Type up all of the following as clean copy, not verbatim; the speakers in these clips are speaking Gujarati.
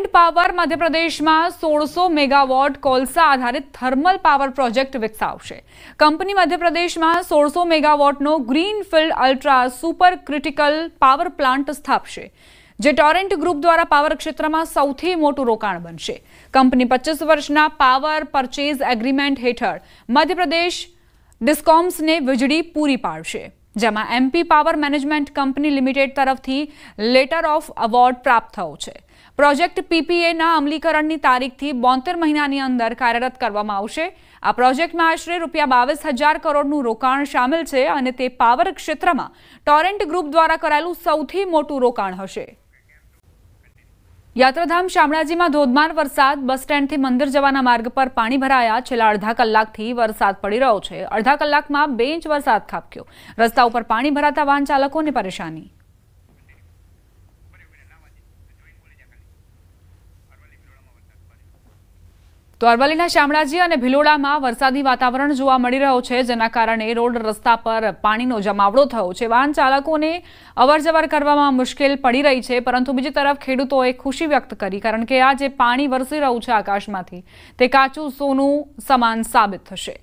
પાવર મધ્યપ્રદેશમાં 1600 મેગાવોટ કોલસા આધારિત થર્મલ પાવર પ્રોજેક્ટ વિકસાવશે। કંપની મધ્યપ્રદેશમાં 1600 મેગાવોટનો greenfield ultra super critical power plant સ્થાપશે, જે ટોરેન્ટ ગ્રુપ દ્વારા પાવર ક્ષેત્રમાં સૌથી મોટું રોકાણ બનશે। કંપની 25 વર્ષના પાવર પરચેઝ એગ્રીમેન્ટ હેઠળ મધ્યપ્રદેશ ડિસ્કોમ્સને વીજળી પૂરી પાડશે, જેમાં MP power management company limited તરફથી લેટર ઓફ અવોર્ડ પ્રાપ્ત થયો છે। પ્રોજેક્ટ પીપીએના અમલીકરણની તારીખથી 72 મહિનાની અંદર કાર્યરત કરવામાં આવશે। આ પ્રોજેક્ટમાં આશરે ₹22,000 કરોડનું રોકાણ શામેલ છે અને તે પાવર ક્ષેત્રમાં ટોરેન્ટ ગ્રુપ દ્વારા કરાયેલું સૌથી મોટું રોકાણ હશે। યાત્રાધામ શામળાજીમાં ધોધમાર વરસાદ, બસ સ્ટેન્ડથી મંદિર જવાના માર્ગ પર પાણી ભરાયા। છેલ્લા અડધા કલાકથી વરસાદ પડી રહ્યો છે। અડધા કલાકમાં 2 ઇંચ વરસાદ ખાબક્યો। રસ્તા ઉપર પાણી ભરાતા વાહન ચાલકોને પરેશાની। તો અરવલ્લીના શામળાજી અને ભિલોડામાં વરસાદી વાતાવરણ જોવા મળી રહ્યો છે, જેના કારણે રોડ રસ્તા પર પાણીનો જમાવડો થયો છે। વાહન ચાલકોને અવરજવર કરવામાં મુશ્કેલ પડી રહી છે, પરંતુ બીજી તરફ ખેડૂતોએ ખુશી વ્યક્ત કરી, કારણ કે આ જે પાણી વરસી રહ્યું છે આકાશમાંથી, તે કાચું સોનું સમાન સાબિત થશે।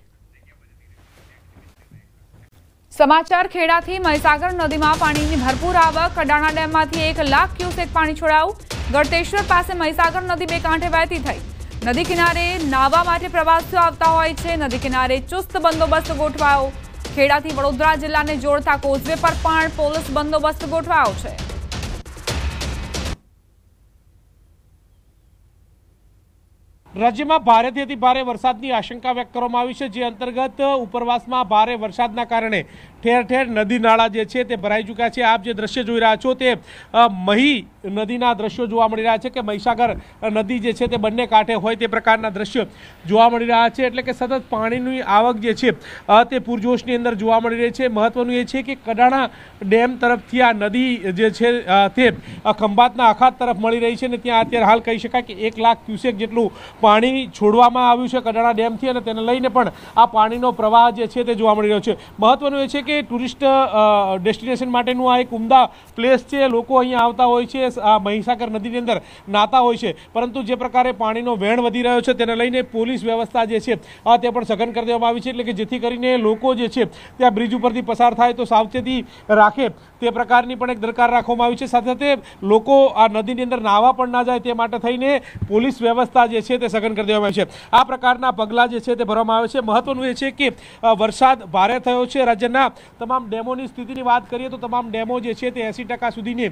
સમાચાર ખેડાથી। મહીસાગર નદીમાં પાણીની ભરપૂર આવક। કડાણા ડેમમાંથી 1 લાખ ક્યુસેક પાણી છોડાયું। ગળતેશ્વર પાસે મહીસાગર નદી બે કાંઠે વહેતી થઈ। નદી કિનારે નાહવા માટે પ્રવાસીઓ આવતા હોય છે। નદી કિનારે ચુસ્ત બંદોબસ્ત ગોઠવાયો। ખેડાથી વડોદરા જિલ્લાને જોડતા કોઝવે પર પણ પોલીસ બંદોબસ્ત ગોઠવાયો છે। રાજ્યમાં ભારેથી અતિ ભારે વરસાદની આશંકા વ્યક્ત કરવામાં આવી છે, જે અંતર્ગત ઉપરવાસમાં ભારે વરસાદના કારણે ઠેર ઠેર નદી નાળા જે છે તે ભરાઈ ચૂક્યા છે। આપ જે દ્રશ્ય જોઈ રહ્યા છો તે મહી નદીના દ્રશ્યો જોવા મળી રહ્યા છે કે મહીસાગર નદી જે છે તે બંને કાંઠે હોય તે પ્રકારના દ્રશ્ય જોવા મળી રહ્યા છે। એટલે કે સતત પાણીની આવક જે છે તે પૂરજોશની અંદર જોવા મળી રહી છે। મહત્વનું એ છે કે કડાણા ડેમ તરફથી આ નદી જે છે તે ખંભાતના અખાત તરફ મળી રહી છે અને ત્યાં અત્યારે હાલ કહી શકાય કે 1 લાખ ક્યુસેક જેટલું પાણી છોડવામાં આવ્યું છે કડાણા ડેમથી, અને તેને લઈને પણ આ પાણીનો પ્રવાહ જે છે તે જોવા મળી રહ્યો છે। મહત્વનું એ છે કે ટુરિસ્ટ ડેસ્ટિનેશન માટેનું આ એક ઉમદા પ્લેસ છે। લોકો અહીંયા આવતા હોય છે, આ મહીસાગર નદીની અંદર નાતા હોય છે, પરંતુ જે પ્રકારે પાણીનો વહેણ વધી રહ્યો છે તેને લઈને પોલીસ વ્યવસ્થા જે છે તે પણ સઘન કરી દેવામાં આવી છે, એટલે કે જેથી કરીને લોકો જે છે ત્યાં બ્રિજ ઉપરથી પસાર થાય તો સાવચેતી રાખે તે પ્રકારની પણ એક દરકાર રાખવામાં આવી છે। સાથે સાથે લોકો આ નદીની અંદર નાહવા પણ ના જાય તે માટે થઈને પોલીસ વ્યવસ્થા જે છે તે સઘન કરી દેવામાં આવી છે। આ પ્રકારના પગલાં જે છે તે ભરવામાં આવે છે। મહત્વનું એ છે કે વરસાદ ભારે થયો છે। રાજ્યના તમામ ડેમોની સ્થિતિની વાત કરીએ તો તમામ ડેમો જે છે તે 80% સુધીની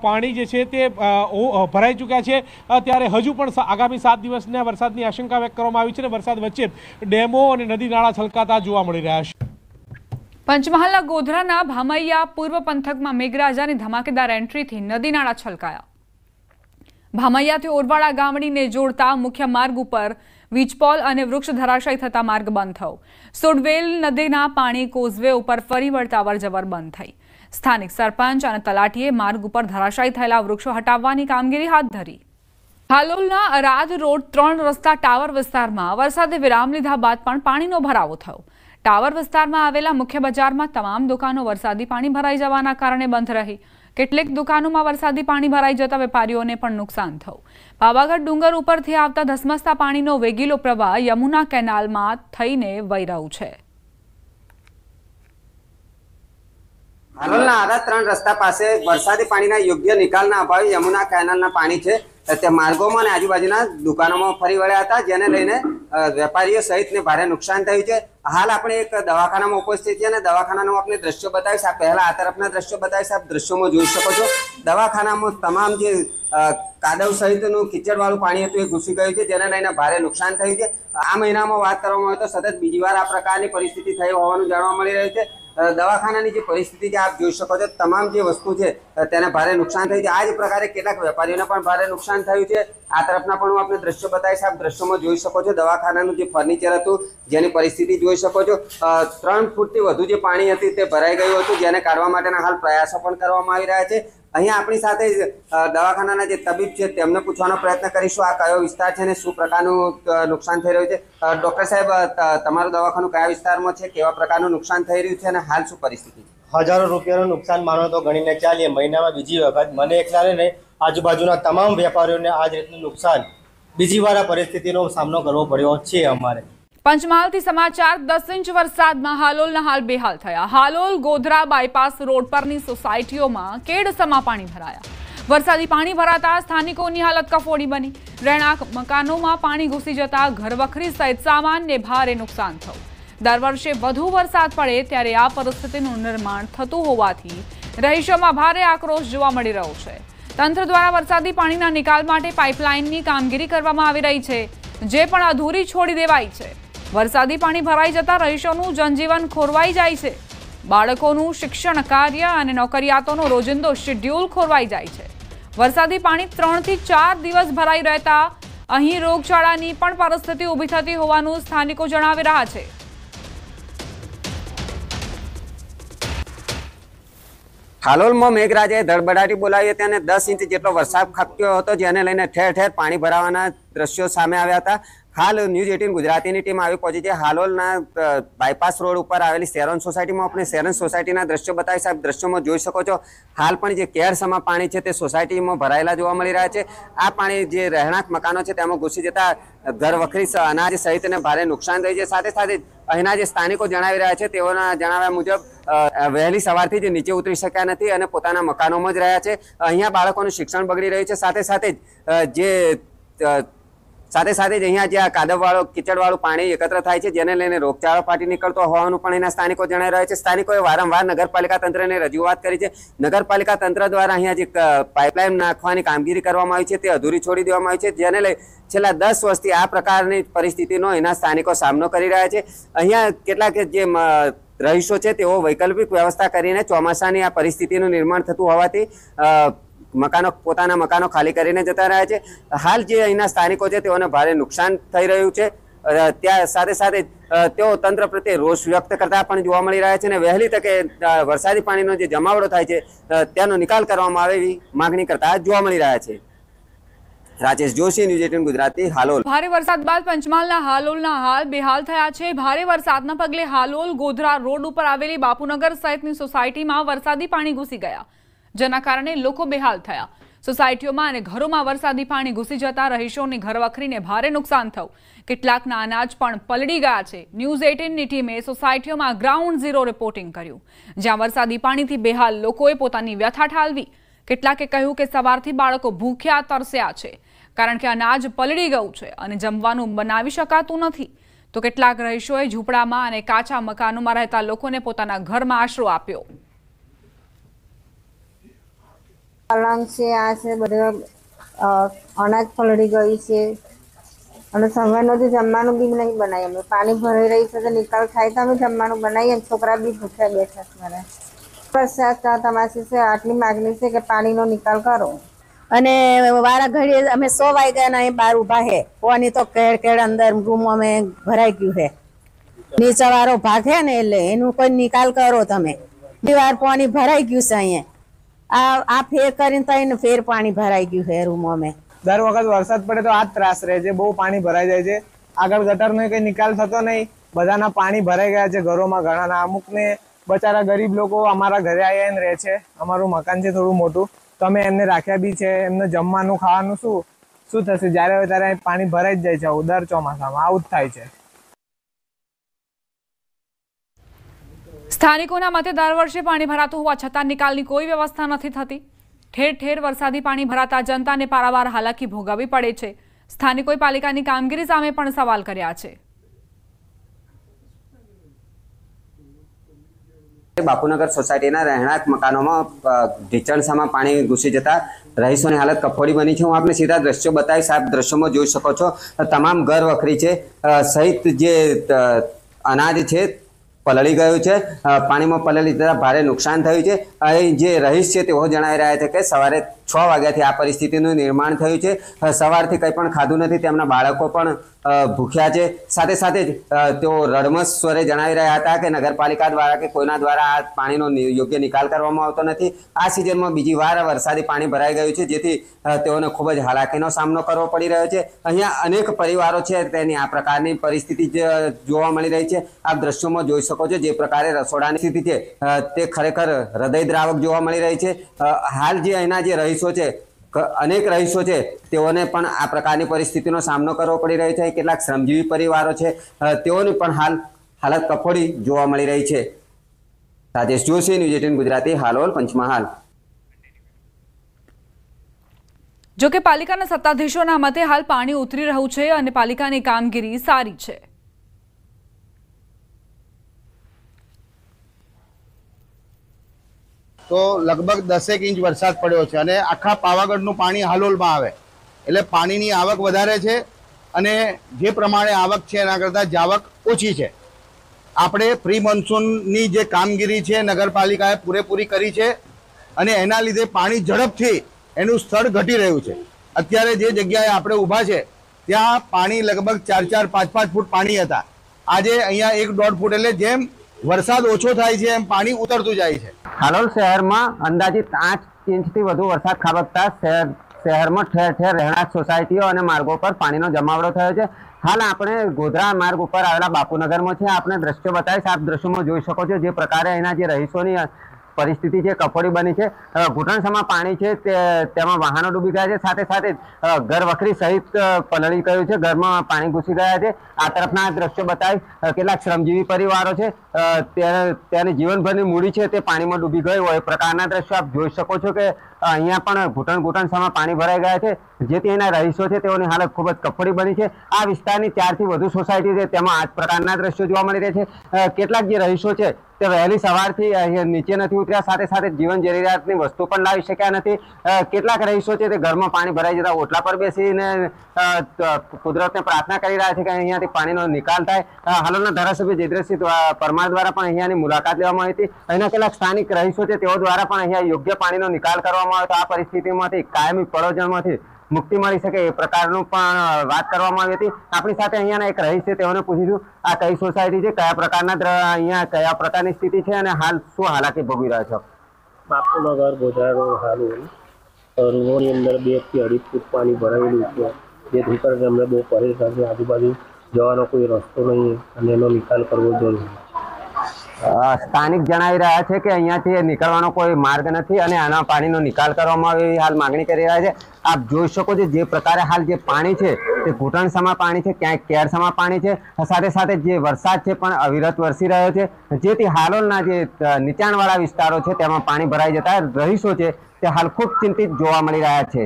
પાણી જે છે તે ભરાઈ ચૂક્યા છે। ત્યારે હજુ પણ આગામી 7 દિવસના વરસાદની આશંકા વ્યક્ત કરવામાં આવી છે અને વરસાદ વચ્ચે ડેમો અને નદી નાળા છલકાતા જોવા મળી રહ્યા છે। પંચમહાલના ગોધરાના ભામૈયા પૂર્વ પંથકમાં મેઘરાજાની ધમાકેદાર એન્ટ્રીથી નદી નાળા છલકાયા। ભામૈયાથી ઓરવાડા ગામડીને જોડતા મુખ્ય માર્ગ ઉપર વીજપોલ અને વૃક્ષ ધરાશાયી થતા માર્ગ બંધ થયો। સુડવેલ નદીના પાણી કોઝવે ઉપર ફરી વળતા અવરજવર બંધ થઈ। સ્થાનિક સરપંચ અને તલાટીએ માર્ગ ઉપર ધરાશાયી થયેલા વૃક્ષો હટાવવાની કામગીરી હાથ ધરી। હાલોલના અરાદ રોડ 3 રસ્તા ટાવર વિસ્તારમાં વરસાદે વિરામ લીધા બાદ પણ પાણીનો ભરાવો થયો। ટાવર વિસ્તારમાં આવેલા મુખ્ય બજારમાં તમામ દુકાનો વરસાદી પાણી ભરાઈ જવાના કારણે બંધ રહી। કેટલીક દુકાનોમાં વરસાદી પાણી ભરાઈ જતા વેપારીઓને પણ નુકસાન થયું। પાવાગઢ ડુંગર ઉપરથી આવતા ધસમસતા પાણીનો વેગીલો પ્રવાહ યમુના કેનાલમાં થઈને વહી રહ્યું છે। હાલોલના આરા 3 રસ્તા પાસે વરસાદી પાણીના યોગ્ય નિકાલના અભાવે યમુના કેનાલના પાણી છે તે માર્ગોમાં અને આજુબાજુના દુકાનોમાં ફરી વળ્યા હતા, જેને લઈને વેપારીઓ સહિતને ભારે નુકસાન થયું છે। હાલ આપણે એક દવાખાનામાં ઉપસ્થિત છીએ અને દવાખાનાનું આપણે દ્રશ્યો બતાવીશ। આ પહેલા આ તરફના દ્રશ્યો બતાવીશ। આપ દ્રશ્યોમાં જોઈ શકો છો દવાખાનામાં તમામ જે કાદવ સહિતનું કીચડવાળું પાણી હતું એ ઘૂસી ગયું છે, જેને લઈને ભારે નુકસાન થયું છે। આ મહિનામાં વાત કરવામાં આવે તો સતત બીજી વાર આ પ્રકારની પરિસ્થિતિ થઈ હોવાનું જાણવા મળી રહ્યું છે। દવાખાનાની જે પરિસ્થિતિ છે આપ જોઈ શકો છો, તમામ જે વસ્તુ છે તેને ભારે નુકસાન થયું છે। આ જ પ્રકારે કેટલાક વેપારીઓને પણ ભારે નુકસાન થયું છે। આ તરફના પણ હું આપને દ્રશ્યો બતાવીશ। આપ દ્રશ્યોમાં જોઈ શકો છો દવાખાનાનું જે ફર્નિચર હતું જેની પરિસ્થિતિ જોઈ શકો છો। 3 ફૂટથી વધુ જે પાણી હતી તે ભરાઈ ગયું હતું, જેને કાઢવા માટેના હાલ પ્રયાસો પણ કરવામાં આવી રહ્યા છે। અહીંયા આપણી સાથે દવાખાનાના જે તબીબ છે તેમને પૂછવાનો પ્રયત્ન કરીશું આ કયો વિસ્તાર છે અને શું પ્રકારનું નુકસાન થઈ રહ્યું છે। ડોક્ટર સાહેબ, તમારું દવાખાનું કયા વિસ્તારમાં છે, કેવા પ્રકારનું નુકસાન થઈ રહ્યું છે અને હાલ શું પરિસ્થિતિ છે? હજારો રૂપિયાનું નુકસાન માનો તો ગણીને ચાલીએ। મહિનામાં બીજી વખત મને એકલાને નહીં આજુબાજુના તમામ વેપારીઓને આ જ રીતનું નુકસાન બીજી વાર આ પરિસ્થિતિનો સામનો કરવો પડ્યો છે અમારે। પંચમહાલથી સમાચાર। 10 ઇંચ વરસાદમાં હાલોલના હાલ બેહાલ થયા। હાલોલ ગોધરા બાયપાસ રોડ પરની સોસાયટીઓમાં કેડસમાં પાણી ભરાયા। વરસાદી પાણી ભરાતા સ્થાનિકોની હાલત કફોડી બની। રહેણાંક મકાનોમાં પાણી ઘૂસી જતા ઘરવખરી સહિત સામાનને ભારે નુકસાન થયું। દર વર્ષે વધુ વરસાદ પડે ત્યારે આ પરિસ્થિતિનું નિર્માણ થતું હોવાથી રહીશોમાં ભારે આક્રોશ જોવા મળી રહ્યો છે। તંત્ર દ્વારા વરસાદી પાણીના નિકાલ માટે પાઇપલાઇનની કામગીરી કરવામાં આવી રહી છે, જે પણ અધૂરી છોડી દેવાઈ છે। વરસાદી પાણી ભરાઈ જતા રહીશોનું જનજીવન ખોરવાઈ જાય છે। બાળકોનું શિક્ષણ કાર્ય અને નોકરિયાતોનો રોજિંદો શેડ્યુલ ખોરવાઈ જાય છે। વરસાદી પાણી 3 થી 4 દિવસ ભરાઈ રહેતા અહીં રોગચાળાની પણ પરિસ્થિતિ ઊભી થતી હોવાનું સ્થાનિકો જણાવી રહ્યા છે। હાલોલમાં મેઘરાજાએ ધડબડાટી બોલાવી હતી અને 10 ઇંચ જેટલો વરસાદ ખાબક્યો હતો, જેને લઈને ઠેર ઠેર પાણી ભરાવાના દ્રશ્યો સામે આવ્યા હતા। હાલ ન્યૂઝ 18 ગુજરાતીની ટીમ આવી પહોંચી છે હાલોલના બાયપાસ રોડ ઉપર આવેલી શેરોન સોસાયટીમાં। આપણે શેરોન સોસાયટીના દ્રશ્યો બતાવી સાહેબ। દ્રશ્યોમાં જોઈ શકો છો હાલ પણ જે કેરસમાં પાણી છે તે સોસાયટીમાં ભરાયેલા જોવા મળી રહ્યા છે। આ પાણી જે રહેણાંક મકાનો છે તેમાં ઘૂસી જતા ઘરવખરી અનાજ સહિતને ભારે નુકસાન થયું છે। સાથે સાથે અહીંના જે સ્થાનિકો જણાવી રહ્યા છે તેઓના જણાવ્યા મુજબ વહેલી સવારથી જ નીચે ઉતરી શક્યા નથી અને પોતાના મકાનોમાં જ રહ્યા છે। અહીંયા બાળકોનું શિક્ષણ બગડી રહ્યું છે। સાથે સાથે જ અહીંયા જે આ કાદવવાળો કીચડવાળું પાણી એકત્ર થાય છે, જેને લઈને રોગચાળો ફાટી નીકળતો હોવાનું પણ અહીંના સ્થાનિકો જણાવી રહ્યા છે। સ્થાનિકોએ વારંવાર નગરપાલિકા તંત્રને રજૂઆત કરી છે। નગરપાલિકા તંત્ર દ્વારા અહીંયા જે પાઇપલાઇન નાખવાની કામગીરી કરવામાં આવી છે તે અધૂરી છોડી દેવામાં આવી છે, જેને લઈ છેલ્લા 10 વર્ષથી આ પ્રકારની પરિસ્થિતિનો અહીંના સ્થાનિકો સામનો કરી રહ્યા છે। અહીંયા કેટલાક જે રહીશો છે તેઓ વૈકલ્પિક વ્યવસ્થા કરીને ચોમાસાની આ પરિસ્થિતિનું નિર્માણ થતું હોવાથી પોતાના મકાનો ખાલી કરીને જતા રહ્યા છે। હાલ જે અહીંના સ્થાનિકો છે તેઓને ભારે નુકસાન થઈ રહ્યું છે। ત્યાં સાથે તેઓ તંત્ર પ્રત્યે રોષ વ્યક્ત કરતા પણ જોવા મળી રહ્યા છે અને વહેલી તકે વરસાદી પાણીનો જે જમાવડો થાય છે તેનો નિકાલ કરવામાં આવે એવી માંગણી કરતા જોવા મળી રહ્યા છે। રાજેશ જોશી, ન્યૂઝ 18 ગુજરાતી, હાલોલ। ભારે વરસાદ બાદ પંચમહાલના હાલોલના હાલ બેહાલ થયા છે। ભારે વરસાદના પગલે હાલોલ ગોધરા રોડ ઉપર આવેલી બાપુનગર સહિતની સોસાયટીમાં વરસાદી પાણી ઘૂસી ગયા, જેના કારણે લોકો બેહાલ થયા। સોસાયટીઓમાં અને ઘરોમાં વરસાદી પાણી ઘૂસી જતા રહીશોની ઘરવખરીને ભારે નુકસાન થયું। કેટલાકના અનાજ પણ પલળી ગયા છે। ન્યૂઝ 18ની ટીમે સોસાયટીઓમાં ગ્રાઉન્ડ ઝીરો રિપોર્ટિંગ કર્યું, જ્યાં વરસાદી પાણીથી બેહાલ લોકોએ પોતાની વ્યથા ઠાલવી। કેટલાકે કહ્યું કે સવારથી બાળકો ભૂખ્યા તરસ્યા છે, કારણ કે અનાજ પલળી ગયું છે અને જમવાનું બનાવી શકાતું નથી। તો કેટલાક રહીશોએ ઝૂંપડામાં અને કાચા મકાનોમાં રહેતા લોકોને પોતાના ઘરમાં આશરો આપ્યો। પલંગ છે, આ છે, બધું અનાજ પલળી ગઈ છે અને સવારનું જમવાનું બી નહીં બનાવીએ। અમે પાણી ભરાઈ રહી છે તો નિકાલ થાય તો અમે જમવાનું બનાવીએ। છોકરા બી ભૂખ્યા બેઠા છે। વરસાદ તમારી છે આટલી માગણી છે કે પાણીનો નિકાલ કરો। અને વારા ઘડીએ અમે 100 વાગ્યાના અહીં બહાર ઊભા છે। કોની તો કેડ અંદર રૂમ અમે ભરાઈ ગયું છે। નીચેવાળો ભાગ છે ને એટલે એનું કોઈ નિકાલ કરો તમે। વાર પાણી ભરાઈ ગયું છે અહીંયા। આ ફેર કરીને તો ફેર પાણી ભરાઈ ગયું છે રૂમોમાં। દર વખત વરસાદ પડે તો આ જ ત્રાસ રહે છે, બહુ પાણી ભરાઈ જાય છે। આગળ ગટરનો કઈ નિકાલ થતો નહીં, બધાના પાણી ભરાઈ ગયા છે ઘરોમાં। ઘણાના અમુકને બચારા ગરીબ લોકો અમારા ઘરે આવીને રહે છે। અમારું મકાન છે થોડું મોટું, તો અમે એમને રાખ્યા બી છે। એમને જમવાનું ખાવાનું શું થશે? જ્યારે હોય ત્યારે પાણી ભરાઈ જ જાય છે। દર ચોમાસામાં આવું જ થાય છે। સ્થાનિકોના મતે દર વર્ષે પાણી ભરાતું હોવા છતાં નિકાલની કોઈ વ્યવસ્થા નથી થતી। ઠેર ઠેર વરસાદી પાણી ભરાતા જનતાને પારાવાર હાલાકી ભોગવવી પડે છે। સ્થાનિકોએ પાલિકાની કામગીરી સામે પણ સવાલ કર્યા છે। બાપુનગર સોસાયટીના રહેણાંક મકાનોમાં ઢીચણસામાં પાણી ઘૂસી જતા રહીશોની હાલત કફોડી બની છે। હું આપને સીધા દ્રશ્યો બતાવીશ। આપ દ્રશ્યોમાં જોઈ શકો છો તમામ ઘર વખરી છે સહિત જે અનાજ છે પલળી ગયું છે। પાણીમાં પલળી જતા ભારે નુકસાન થયું છે। અહીં જે રહીશ છે તેઓ જણાવી રહ્યા છે કે સવારે 6 વાગ્યાથી આ પરિસ્થિતિનું નિર્માણ થયું છે। સવારથી કંઈ પણ ખાધું નથી, તેમના બાળકો પણ ભૂખ્યા છે। સાથે જ તેઓ રડમસ સ્વરે જણાવી રહ્યા હતા કે નગરપાલિકા દ્વારા કે કોઈના દ્વારા આ પાણીનો યોગ્ય નિકાલ કરવામાં આવતો નથી। આ સિઝનમાં બીજી વાર વરસાદી પાણી ભરાઈ ગયું છે, જેથી તેઓને ખૂબ જ હાલાકીનો સામનો કરવો પડી રહ્યો છે। અહીંયા અનેક પરિવારો છે તેની આ પ્રકારની પરિસ્થિતિ જોવા મળી રહી છે। આપ દ્રશ્યોમાં જોઈ શકો છો જે પ્રકારે રસોડાની સ્થિતિ છે તે ખરેખર હૃદયદ્રાવક જોવા મળી રહી છે। હાલ જે અહીંના જે રહીશો છે અનેક રહીશો છે તેઓને પણ આ પ્રકારની પરિસ્થિતિનો સામનો કરવો પડી રહ્યો છે। કેટલાક શ્રમજીવી પરિવારો છે તેઓની પણ હાલત કફોડી જોવા મળી રહી છે। રાજેશ જોશી, ન્યૂઝ 18 ગુજરાતી, હાલોલ, પંચમહાલ। જો કે પાલિકાના સત્તાધીશોના મતે હાલ પાણી ઉતરી રહ્યું છે અને પાલિકાની કામગીરી સારી છે। તો લગભગ 10 ઇંચ વરસાદ પડ્યો છે અને આખા પાવાગઢનું પાણી હાલોલમાં આવે એટલે પાણીની આવક વધારે છે અને જે પ્રમાણે આવક છે એના કરતાં જાવક ઓછી છે। આપણે પ્રી મોન્સૂનની જે કામગીરી છે નગરપાલિકાએ પૂરેપૂરી કરી છે અને એના લીધે પાણી ઝડપથી એનું સ્તર ઘટી રહ્યું છે। અત્યારે જે જગ્યાએ આપણે ઊભા છે ત્યાં પાણી લગભગ 4-4, 5-5 ફૂટ પાણી હતા, આજે અહીંયા 1-1.5 ફૂટ, એટલે જેમ વરસાદ ઓછો થાય છે એમ પાણી ઉતરતું જાય છે। હાલોલ શહેરમાં અંદાજિત 8 ઇંચથી વધુ વરસાદ ખાબકતા શહેરમાં ઠેર ઠેર રહેણાંક સોસાયટીઓ અને માર્ગો પર પાણીનો જમાવડો થયો છે। હાલ આપણે ગોધરા માર્ગ ઉપર આવેલા બાપુનગરમાં છે। આપણે દ્રશ્યો બતાવીશ, આપ દ્રશ્યોમાં જોઈ શકો છો જે પ્રકારે અહીંના જે રહીશોની પરિસ્થિતિ છે કફોડી બની છે। ઘૂંટણસમાં પાણી છે તેમાં વાહનો ડૂબી ગયા છે, સાથે સાથે ઘર વખરી સહિત પલળી ગયું છે, ઘરમાં પાણી ઘૂસી ગયા છે। આ તરફના દ્રશ્યો બતાવી કેટલાક શ્રમજીવી પરિવારો છે તેને જીવનભરની મૂડી છે તે પાણીમાં ડૂબી ગઈ હોય એ પ્રકારના દ્રશ્યો આપ જોઈ શકો છો કે અહીંયા પણ ઘૂંટણસમાં પાણી ભરાઈ ગયા છે, જેથી એના રહીશો છે તેઓની હાલત ખૂબ જ કફોડી બની છે। આ વિસ્તારની 4 થી વધુ સોસાયટી છે તેમાં આ જ પ્રકારના દ્રશ્યો જોવા મળી રહ્યા છે। કેટલાક જે રહીશો છે તે વહેલી સવારથી અહીંયા નીચે નથી ઉતર્યા, સાથે સાથે જીવન જરૂરિયાતની વસ્તુ પણ લાવી શક્યા નથી। કેટલાક રહીશો છે તે ઘરમાં પાણી ભરાઈ જતા ઓટલા પર બેસીને કુદરતને પ્રાર્થના કરી રહ્યા છે કે અહીંયાથી પાણીનો નિકાલ થાય। હાલોલના ધારાસભ્ય જયદ્રથસિંહ પરમાર દ્વારા પણ અહીંયાની મુલાકાત લેવામાં આવી હતી। અહીંના કેટલાક સ્થાનિક રહીશો છે તેઓ દ્વારા પણ અહીંયા યોગ્ય પાણીનો નિકાલ કરવામાં આવે તો આ પરિસ્થિતિમાંથી કાયમી પડોજણમાંથી મુક્તિ મળી શકે એ પ્રકારનું પણ વાત કરવામાં આવી હતી। આપણી સાથે અહીંયાના એક રહીશ છે, તેઓને પૂછીશું આ કઈ સોસાયટી છે, કયા પ્રકારના અહીંયા કયા પ્રકારની સ્થિતિ છે અને હાલ શું હાલાકી ભોગવી રહ્યા છો? બાપુનગર ગોધરા રોડ હાલોલ, રૂમોની અંદર 2 થી 2.5 ફૂટ પાણી ભરાયેલું છે, જેથી કરીને અમને બહુ પરેશાન છે। આજુબાજુ જવાનો કોઈ રસ્તો નહીં અને એનો નિકાલ કરવો જરૂરી છે। સ્થાનિક જણાવી રહ્યા છે કે અહીંયાથી નીકળવાનો કોઈ માર્ગ નથી અને આના પાણીનો નિકાલ કરવામાં આવે એવી હાલ માંગણી કરી રહ્યા છે। આપ જોઈ શકો છો જે પ્રકારે હાલ જે પાણી છે તે ઘૂંટણસમાં પાણી છે, ક્યાંક કેરસમાં પાણી છે, સાથે સાથે જે વરસાદ છે પણ અવિરત વરસી રહ્યો છે, જેથી હાલોલના જે નીચાણવાળા વિસ્તારો છે તેમાં પાણી ભરાઈ જતા રહીશો છે તે હાલ ખૂબ ચિંતિત જોવા મળી રહ્યા છે।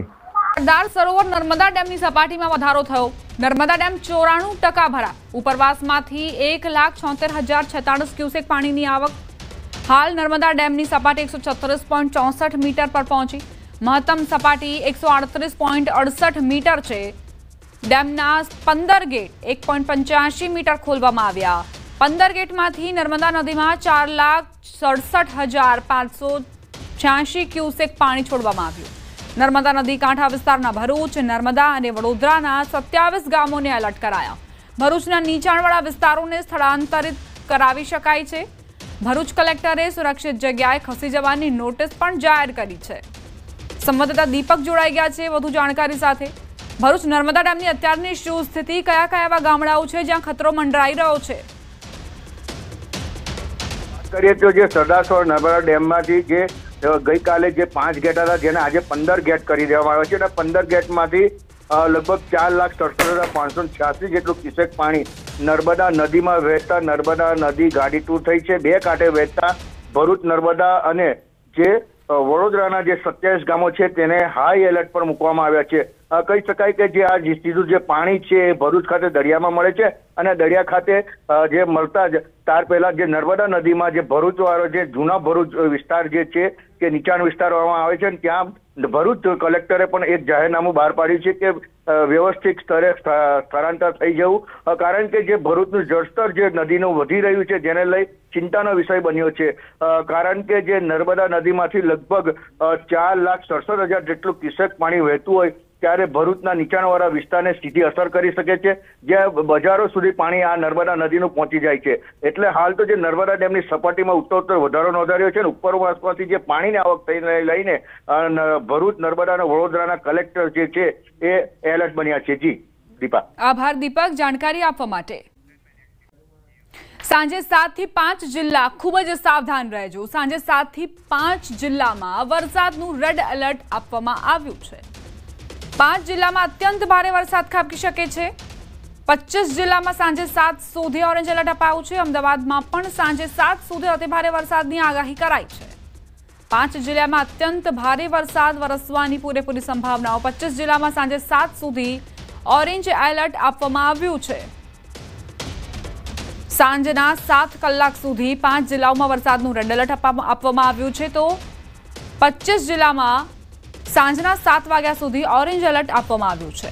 સરદાર સરોવર નર્મદા ડેમની સપાટીમાં વધારો થયો। નર્મદા ડેમ 94% ભરા। ઉપરવાસમાંથી 1,76,046 ક્યુસેક પાણીની આવક। હાલ નર્મદા ડેમની સપાટી 136.64 મીટર પર પહોંચી। મહત્તમ સપાટી 138.68 મીટર છે। ડેમના 15 ગેટ 1.85 મીટર ખોલવામાં આવ્યા। 15 ગેટમાંથી નર્મદા નદીમાં 4,67,586 ક્યુસેક પાણી છોડવામાં આવ્યું। નર્મદા નદી કાંઠા વિસ્તારના ભરૂચ, નર્મદા અને વડોદરાના 27 ગામોને એલર્ટ કરાયા। ભરૂચના નીચાણવાળા વિસ્તારોને સ્થળાંતરિત કરાવી શકાય છે। ભરૂચ કલેક્ટરે સુરક્ષિત જગ્યાએ ખસી જવાની નોટિસ પણ જાહેર કરી છે। સંવાદદાતા દીપક જોડાઈ ગયા છે વધુ જાણકારી સાથે। ભરૂચ નર્મદા ડેમની અત્યારની શું સ્થિતિ, કયા કયા એવા ગામડાઓ છે જ્યાં ખતરો મંડરાઈ રહ્યો છે? કરીએ તો જે સરદાર સરોવર નર્મદા ડેમમાંથી જે ગઈકાલે જે 5 ગેટ હતા જેને આજે 15 ગેટ કરી દેવામાં આવ્યા છે અને 15 ગેટમાંથી લગભગ 4,67,586 જેટલું ક્યુસેક પાણી નર્મદા નદીમાં વહેતા નર્મદા નદી ગાડી ટૂર થઈ છે। 2 કાંઠે વહેતા ભરૂચ, નર્મદા અને જે વડોદરાના જે 27 ગામો છે તેને હાઈ એલર્ટ પર મૂકવામાં આવ્યા છે। કહી શકાય કે જે આ સીધું જે પાણી છે એ ભરૂચ ખાતે દરિયામાં મળે છે અને દરિયા ખાતે જે મળતા જ તાર પહેલા જે નર્મદા નદીમાં જે ભરૂચ વાળો જે જૂના ભરૂચ વિસ્તાર જે છે કે નીચાણ વિસ્તારોમાં આવે છે, ત્યાં ભરૂચ કલેક્ટરે પણ એક જાહેરનામું બહાર પાડ્યું છે કે વ્યવસ્થિત સ્તરે સ્થળાંતર થઈ જવું, કારણ કે જે ભરૂચનું જળસ્તર જે નદીનું વધી રહ્યું છે જેને લઈ ચિંતાનો વિષય બન્યો છે। કારણ કે જે નર્મદા નદીમાંથી લગભગ 4,67,000 જેટલું ક્યુસેક પાણી વહેતું હોય ત્યારે ભરૂચના નીચાણવાળા વિસ્તારને સીધી અસર કરી શકે છે, જ્યાં બજારો સુધી પાણી આ નર્મદા નદીનું પહોંચી જાય છે। એટલે હાલ તો જે નર્મદા ડેમની સપાટીમાં ઉત્તરોત્તર વધારો નોંધાયો છે અને ઉપરવાસમાંથી જે પાણીની આવક થઈને લઈને ભરૂચ, નર્મદા અને વડોદરાના કલેક્ટર જે છે એ એલર્ટ બન્યા છે। જી દીપા, આભાર દીપક જાણકારી આપવા માટે। સાંજે 7 થી 5 જિલ્લા ખૂબ જ સાવધાન રહેજો। સાંજે 7 થી 5 જિલ્લામાં વરસાદનું રેડ એલર્ટ આપવામાં આવ્યું છે। 5 જિલ્લામાં અત્યંત ભારે વરસાદ ખાબકી શકે છે। 25 જિલ્લામાં સાંજે 7 સુધી ઓરેન્જ એલર્ટ અપાયું છે। અમદાવાદમાં પણ સાંજે 7 સુધી અતિભારે વરસાદની આગાહી કરાઈ છે। 5 જિલ્લામાં અત્યંત ભારે વરસાદ વરસવાની પૂરેપૂરી સંભાવનાઓ। 25 જિલ્લામાં સાંજે 7 સુધી ઓરેન્જ એલર્ટ આપવામાં આવ્યું છે। સાંજના 7 કલાક સુધી 5 જિલ્લાઓમાં વરસાદનું રેડ એલર્ટ આપવામાં આવ્યું છે, તો 25 જિલ્લામાં સાંજના 7 વાગ્યા સુધી ઓરેન્જ એલર્ટ આપવામાં આવ્યું છે।